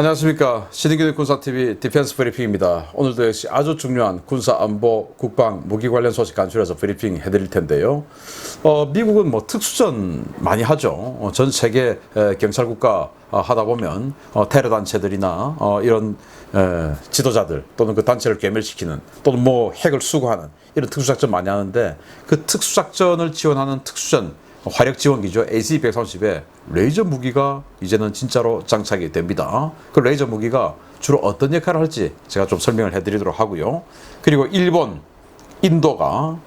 안녕하십니까. 신인균의 군사TV 디펜스 브리핑입니다. 오늘도 역시 아주 중요한 군사 안보 국방 무기 관련 소식 간추려서 브리핑 해드릴 텐데요. 미국은 뭐 특수전 많이 하죠. 전 세계 경찰국가 하다 보면 테러 단체들이나 이런 지도자들 또는 그 단체를 괴멸시키는 또는 뭐 핵을 수거하는 이런 특수작전 많이 하는데, 그 특수작전을 지원하는 특수전 화력 지원기죠. AC-130에 레이저 무기가 이제는 진짜로 장착이 됩니다. 그 레이저 무기가 주로 어떤 역할을 할지 제가 좀 설명을 해드리도록 하고요. 그리고 일본, 인도가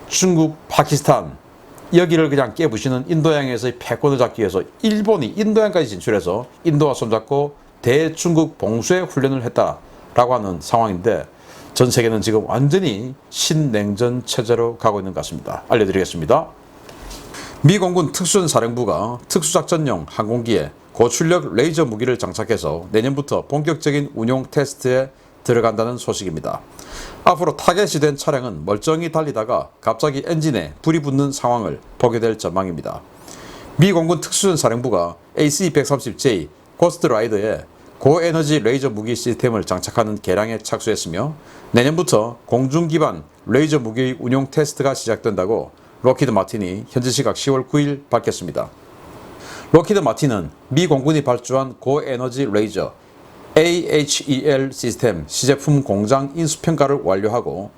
중국, 파키스탄 여기를 그냥 깨부시는 인도양에서의 패권을 잡기 위해서 일본이 인도양까지 진출해서 인도와 손잡고 대중국 봉쇄 훈련을 했다라고 하는 상황인데, 전 세계는 지금 완전히 신냉전 체제로 가고 있는 것 같습니다. 알려드리겠습니다. 미 공군 특수전 사령부가 특수작전용 항공기에 고출력 레이저 무기를 장착해서 내년부터 본격적인 운용 테스트에 들어간다는 소식입니다. 앞으로 타겟이 된 차량은 멀쩡히 달리다가 갑자기 엔진에 불이 붙는 상황을 보게 될 전망입니다. 미 공군 특수전 사령부가 AC-130J 고스트라이더에 고에너지 레이저 무기 시스템을 장착하는 개량에 착수했으며, 내년부터 공중 기반 레이저 무기의 운용 테스트가 시작된다고 록히드 마틴이 현지 시각 10월 9일 밝혔습니다. 록히드 마틴은 미 공군이 발주한 고에너지 레이저 AHEL 시스템 시제품 공장 인수평가를 완료하고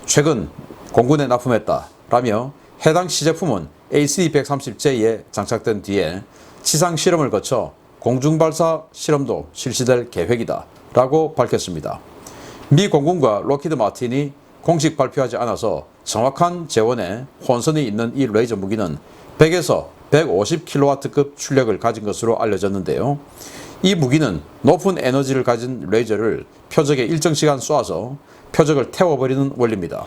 최근 공군에 납품했다라며, 해당 시제품은 AC-130J에 장착된 뒤에 지상 실험을 거쳐 공중발사 실험도 실시될 계획이다 라고 밝혔습니다. 미 공군과 록히드 마틴이 공식 발표하지 않아서 정확한 재원에 혼선이 있는 이 레이저 무기는 100에서 150kW급 출력을 가진 것으로 알려졌는데요. 이 무기는 높은 에너지를 가진 레이저를 표적에 일정 시간 쏘아서 표적을 태워버리는 원리입니다.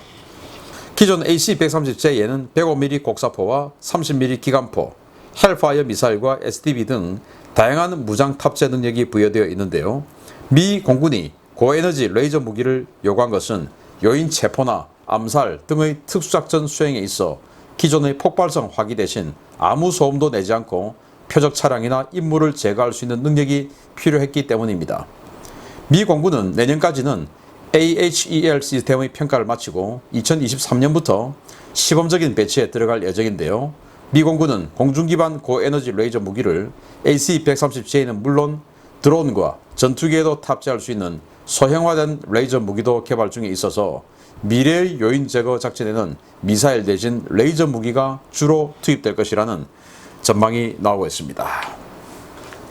기존 AC-130J에는 105mm 곡사포와 30mm 기관포, 헬파이어 미사일과 SDB 등 다양한 무장 탑재 능력이 부여되어 있는데요. 미 공군이 고에너지 레이저 무기를 요구한 것은 요인 체포나 암살 등의 특수작전 수행에 있어 기존의 폭발성 화기 대신 아무 소음도 내지 않고 표적 차량이나 임무를 제거할 수 있는 능력이 필요했기 때문입니다. 미 공군은 내년까지는 AHEL 시스템의 평가를 마치고 2023년부터 시범적인 배치에 들어갈 예정인데요. 미 공군은 공중기반 고에너지 레이저 무기를 AC-130J는 물론 드론과 전투기에도 탑재할 수 있는 소형화된 레이저 무기도 개발 중에 있어서 미래의 요인 제거 작전에는 미사일 대신 레이저 무기가 주로 투입될 것이라는 전망이 나오고 있습니다.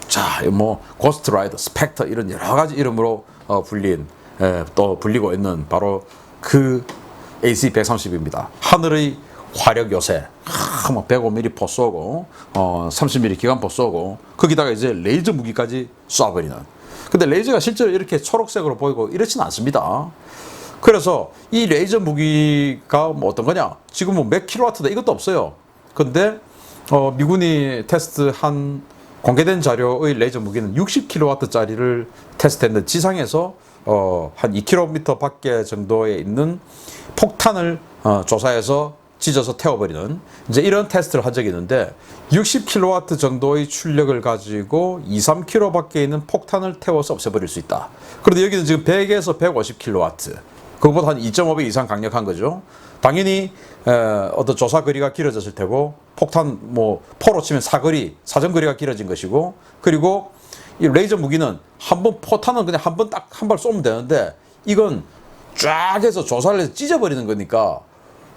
자, 뭐 고스트라이더, 스펙터 이런 여러 가지 이름으로 불리고 있는 바로 그 AC-130입니다. 하늘의 화력 요새, 105mm 포 쏘고 30mm 기관포 쏘고 거기다가 이제 레이저 무기까지 쏴버리는. 근데 레이저가 실제로 이렇게 초록색으로 보이고 이렇지는 않습니다. 그래서 이 레이저 무기가 뭐 어떤 거냐? 지금 뭐 몇 킬로와트다 이것도 없어요. 근데 미군이 테스트한 공개된 자료의 레이저 무기는 60킬로와트짜리를 테스트했는데, 지상에서 한 2km 밖에 정도에 있는 폭탄을 조사해서 찢어서 태워버리는 이제 이런 테스트를 한 적이 있는데, 60kW 정도의 출력을 가지고 2-3km 밖에 있는 폭탄을 태워서 없애버릴 수 있다. 그런데 여기는 지금 100에서 150kW, 그것보다 한 2.5배 이상 강력한 거죠. 당연히 어떤 조사 거리가 길어졌을 테고, 폭탄 뭐 포로 치면 사정거리가 길어진 것이고, 그리고 이 레이저 무기는 한번 포탄은 그냥 한 번 딱 한 발 쏘면 되는데, 이건 쫙 해서 조사를 해서 찢어버리는 거니까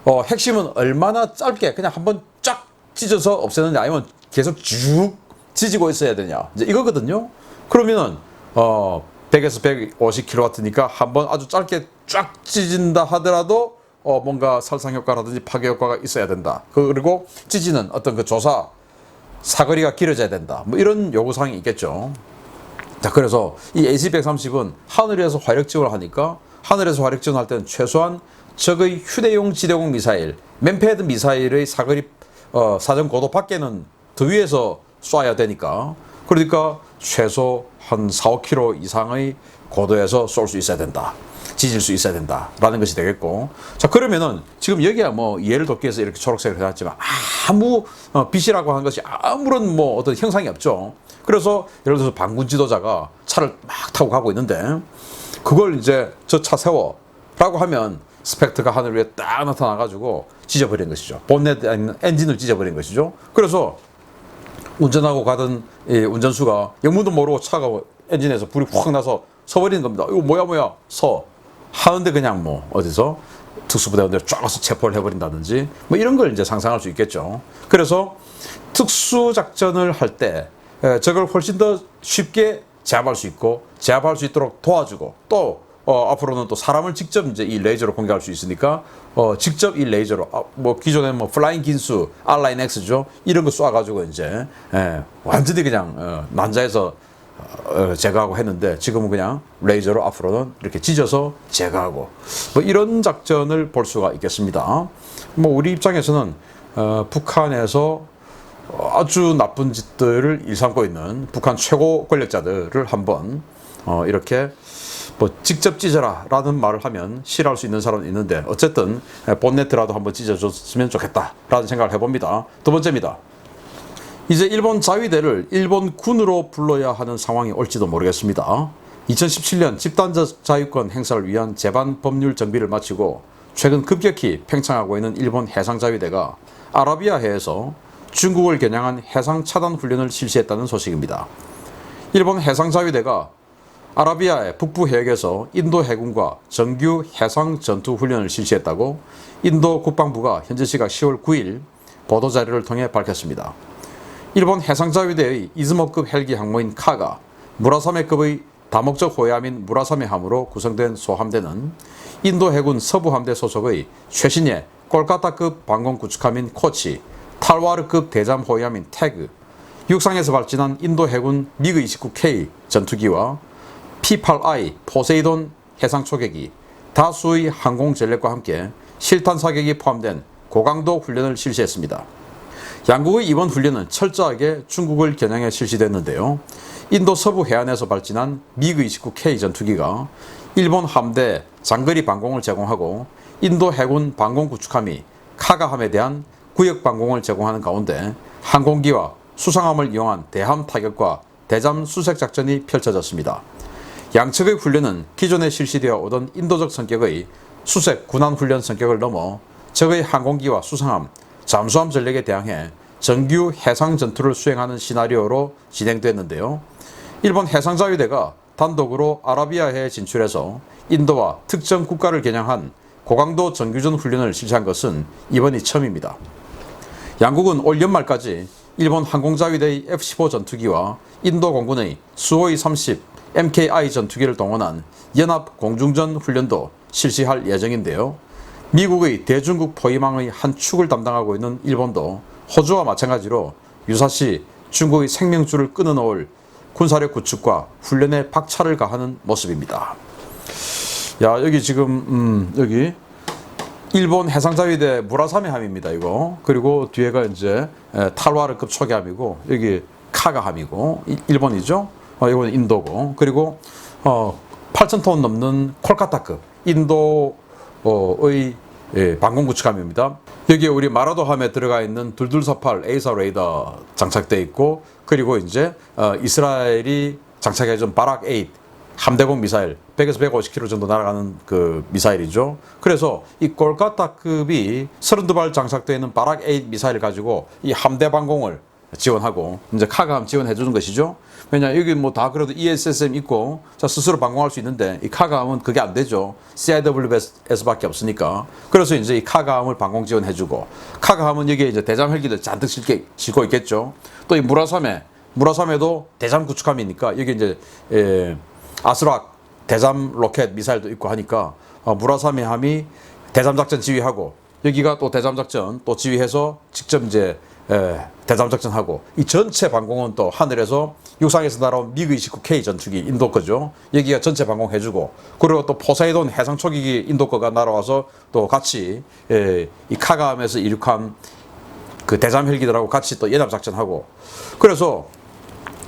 핵심은 얼마나 짧게 그냥 한번 쫙 찢어서 없애느냐, 아니면 계속 쭉 찢고 있어야 되냐, 이제 이거거든요. 그러면은 100에서 150kW니까 한번 아주 짧게 쫙 찢은다 하더라도 뭔가 살상 효과라든지 파괴 효과가 있어야 된다. 그리고 찢는 어떤 그 조사 사거리가 길어져야 된다. 뭐 이런 요구사항이 있겠죠. 자, 그래서 이 AC-130은 하늘에서 화력 지원을 하니까, 하늘에서 화력 지원할 때는 최소한 적의 휴대용 지대공 미사일, 맨패드 미사일의 사거리 사정 고도 밖에는 더 위에서 쏴야 되니까, 그러니까 최소 한 4-5km 이상의 고도에서 쏠 수 있어야 된다. 찢을 수 있어야 된다라는 것이 되겠고, 자, 그러면은 지금 여기야 뭐 이해를 돕기 위해서 이렇게 초록색을 해놨지만 아무 빛이라고 하는 것이 아무런 뭐 어떤 형상이 없죠. 그래서 예를 들어서 반군 지도자가 차를 막 타고 가고 있는데 그걸 이제 저 차 세워라고 하면 스펙트가 하늘 위에 딱 나타나가지고 찢어버린 것이죠. 본넷에 있는 엔진을 찢어버린 것이죠. 그래서 운전하고 가던 이 운전수가 영문도 모르고 차가 엔진에서 불이 확 나서 서버리는 겁니다. 이거 뭐야 하는데 그냥 뭐 어디서 특수부대원들 쫙 와서 체포를 해버린다든지 뭐 이런 걸 이제 상상할 수 있겠죠. 그래서 특수작전을 할 때 저걸 훨씬 더 쉽게 제압할 수 있고 제압할 수 있도록 도와주고 또 앞으로는 또 사람을 직접 이제 이 레이저로 공격할 수 있으니까 직접 이 레이저로 뭐 기존에 뭐 플라잉 긴수 R9 X죠 이런 거 쏴가지고 이제 완전히 그냥 난자에서 제거하고 했는데 지금은 그냥 레이저로 앞으로는 이렇게 찢어서 제거하고 뭐 이런 작전을 볼 수가 있겠습니다. 뭐 우리 입장에서는 북한에서 아주 나쁜 짓들을 일삼고 있는 북한 최고 권력자들을 한번 이렇게 뭐 직접 찢어라 라는 말을 하면 싫어할 수 있는 사람은 있는데 어쨌든 본네트라도 한번 찢어줬으면 좋겠다 라는 생각을 해봅니다. 두 번째입니다. 이제 일본 자위대를 일본 군으로 불러야 하는 상황이 올지도 모르겠습니다. 2017년 집단적 자유권 행사를 위한 제반 법률 정비를 마치고 최근 급격히 팽창하고 있는 일본 해상자위대가 아라비아해에서 중국을 겨냥한 해상 차단 훈련을 실시했다는 소식입니다. 일본 해상자위대가 아라비아의 북부 해역에서 인도 해군과 정규 해상 전투 훈련을 실시했다고 인도 국방부가 현지 시각 10월 9일 보도자료를 통해 밝혔습니다. 일본 해상자위대의 이즈모급 헬기 항모인 카가 무라사메급의 다목적 호위함인 무라사메함으로 구성된 소함대는 인도 해군 서부함대 소속의 최신의 꼴까타급 방공 구축함인 코치, 탈와르급 대잠 호위함인 태그, 육상에서 발진한 인도 해군 미그 29K 전투기와 P-8I 포세이돈 해상 초계기, 다수의 항공 전력과 함께 실탄 사격이 포함된 고강도 훈련을 실시했습니다. 양국의 이번 훈련은 철저하게 중국을 겨냥해 실시됐는데요. 인도 서부 해안에서 발진한 미그 29K 전투기가 일본 함대 장거리 방공을 제공하고 인도 해군 방공 구축함이 카가함에 대한 구역 방공을 제공하는 가운데 항공기와 수상함을 이용한 대함 타격과 대잠 수색 작전이 펼쳐졌습니다. 양측의 훈련은 기존에 실시되어 오던 인도적 성격의 수색 군안 훈련 성격을 넘어 적의 항공기와 수상함, 잠수함 전력에 대항해 정규 해상 전투를 수행하는 시나리오로 진행됐는데요. 일본 해상자위대가 단독으로 아라비아해에 진출해서 인도와 특정 국가를 겨냥한 고강도 정규전 훈련을 실시한 것은 이번이 처음입니다. 양국은 올 연말까지 일본 항공자위대의 F-15 전투기와 인도 공군의 수호이 30 MKI 전투기를 동원한 연합 공중전 훈련도 실시할 예정인데요. 미국의 대중국 포위망의 한 축을 담당하고 있는 일본도 호주와 마찬가지로 유사시 중국의 생명줄을 끊어놓을 군사력 구축과 훈련에 박차를 가하는 모습입니다. 야, 여기 지금 여기 일본 해상자위대 무라사메함입니다. 이거 그리고 뒤에가 이제 탈와르급 초계함이고 여기 카가함이고 일본이죠. 이건 인도고 그리고 8,000톤 넘는 콜카타급 인도의 방공구축함입니다. 여기에 우리 마라도함에 들어가 있는 2248 에이사 레이더 장착되어 있고 그리고 이제 이스라엘이 장착해준 바락 8 함대공 미사일 100에서 150km 정도 날아가는 그 미사일이죠. 그래서 이 콜카타급이 32발 장착되어 있는 바락 8 미사일을 가지고 이 함대 방공을 지원하고 이제 카가함 지원해 주는 것이죠. 왜냐 여기 뭐 다 그래도 ESSM 있고 자 스스로 방공할 수 있는데 이 카가함은 그게 안 되죠. CIWS밖에 없으니까. 그래서 이제 이 카가함을 방공 지원해 주고 카가함은 여기에 이제 대잠 헬기들 잔뜩 싣고 있겠죠. 또 이 무라사메도 대잠 구축함이니까 여기 이제 아스락 대잠 로켓 미사일도 있고 하니까 무라사메함이 대잠 작전 지휘하고 여기가 또 대잠 작전 또 지휘해서 직접 이제 대잠 작전하고 이 전체 방공은 또 하늘에서 육상에서 날아온 미그 29K 전투기 인도 거죠. 여기가 전체 방공해주고 그리고 또 포세이돈 해상 초기기 인도 거가 날아와서 또 같이 이 카가함에서 이륙한 그 대잠 헬기들하고 같이 또 연합 작전하고 그래서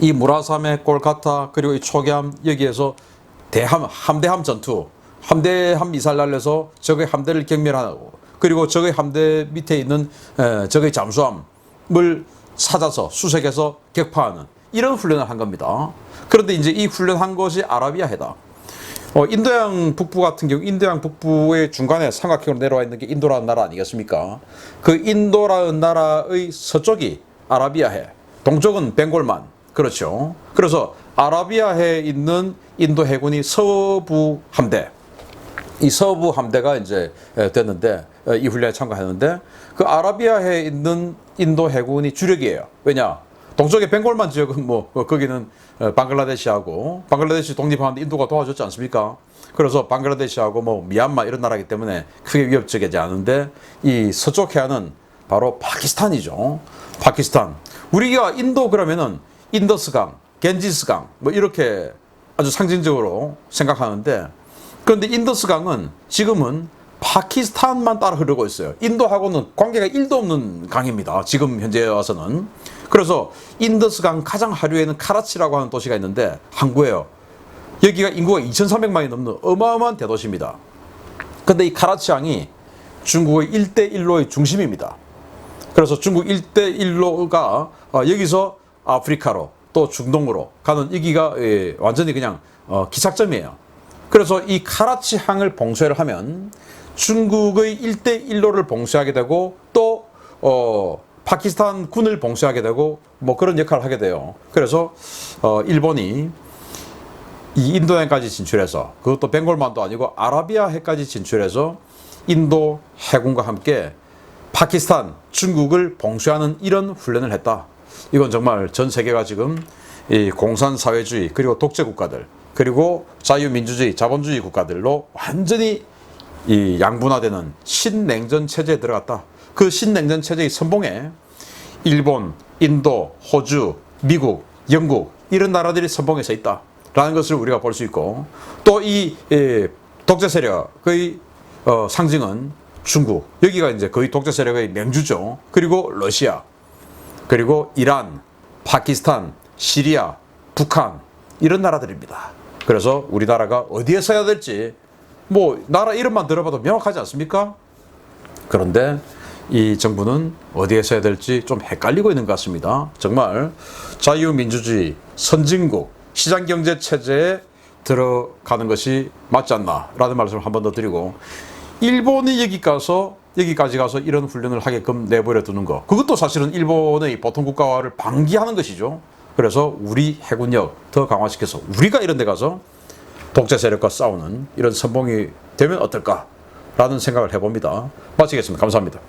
이 무라사메 콜카타 그리고 이 초계함 여기에서 함대함 전투 함대함 미사일 날려서 적의 함대를 경멸하고 그리고 적의 함대 밑에 있는 적의 잠수함을 찾아서 수색해서 격파하는 이런 훈련을 한 겁니다. 그런데 이제 이 훈련한 것이 아라비아 해다. 인도양 북부 같은 경우 인도양 북부의 중간에 삼각형으로 내려와 있는 게 인도라는 나라 아니겠습니까? 그 인도라는 나라의 서쪽이 아라비아해, 동쪽은 벵골만. 그렇죠. 그래서 아라비아해에 있는 인도 해군이 서부 함대, 이 서부 함대가 이제 됐는데 이 훈련에 참가했는데 그 아라비아해에 있는 인도 해군이 주력이에요. 왜냐? 동쪽의 벵골만 지역은 뭐 거기는 방글라데시하고 방글라데시 독립하는데 인도가 도와줬지 않습니까? 그래서 방글라데시하고 뭐 미얀마 이런 나라이기 때문에 크게 위협적이지 않은데 이 서쪽 해안은 바로 파키스탄이죠. 파키스탄. 우리가 인도 그러면은 인더스강, 겐지스강 뭐 이렇게 아주 상징적으로 생각하는데 그런데 인더스강은 지금은 파키스탄만 따라 흐르고 있어요. 인도하고는 관계가 1도 없는 강입니다. 지금 현재 와서는. 그래서 인더스강 가장 하류에는 카라치라고 하는 도시가 있는데 항구예요. 여기가 인구가 2,300만이 넘는 어마어마한 대도시입니다. 근데 이 카라치항이 중국의 일대일로의 중심입니다. 그래서 중국 일대일로가 여기서 아프리카로 또 중동으로 가는 여기가 완전히 그냥 기착점이에요. 그래서 이 카라치항을 봉쇄를 하면 중국의 일대일로를 봉쇄하게 되고 또 파키스탄 군을 봉쇄하게 되고 뭐 그런 역할을 하게 돼요. 그래서 일본이 이 인도양까지 진출해서 그것도 벵골만도 아니고 아라비아해까지 진출해서 인도 해군과 함께 파키스탄, 중국을 봉쇄하는 이런 훈련을 했다. 이건 정말 전 세계가 지금 이 공산사회주의 그리고 독재 국가들 그리고 자유민주주의, 자본주의 국가들로 완전히 이 양분화되는 신냉전 체제에 들어갔다. 그 신냉전 체제의 선봉에 일본, 인도, 호주, 미국, 영국 이런 나라들이 선봉에 서 있다라는 것을 우리가 볼 수 있고 또 이 독재 세력의 상징은 중국, 여기가 이제 거의 독재 세력의 맹주죠. 그리고 러시아, 그리고 이란, 파키스탄, 시리아, 북한 이런 나라들입니다. 그래서 우리나라가 어디에 서야 될지 뭐 나라 이름만 들어봐도 명확하지 않습니까? 그런데 이 정부는 어디에 서야 될지 좀 헷갈리고 있는 것 같습니다. 정말 자유민주주의, 선진국, 시장경제 체제에 들어가는 것이 맞지 않나라는 말씀을 한 번 더 드리고 일본이 여기까지 가서 이런 훈련을 하게끔 내버려 두는 것, 그것도 사실은 일본의 보통 국가화를 방기하는 것이죠. 그래서 우리 해군력 더 강화시켜서 우리가 이런 데 가서 독재 세력과 싸우는 이런 선봉이 되면 어떨까라는 생각을 해봅니다. 마치겠습니다. 감사합니다.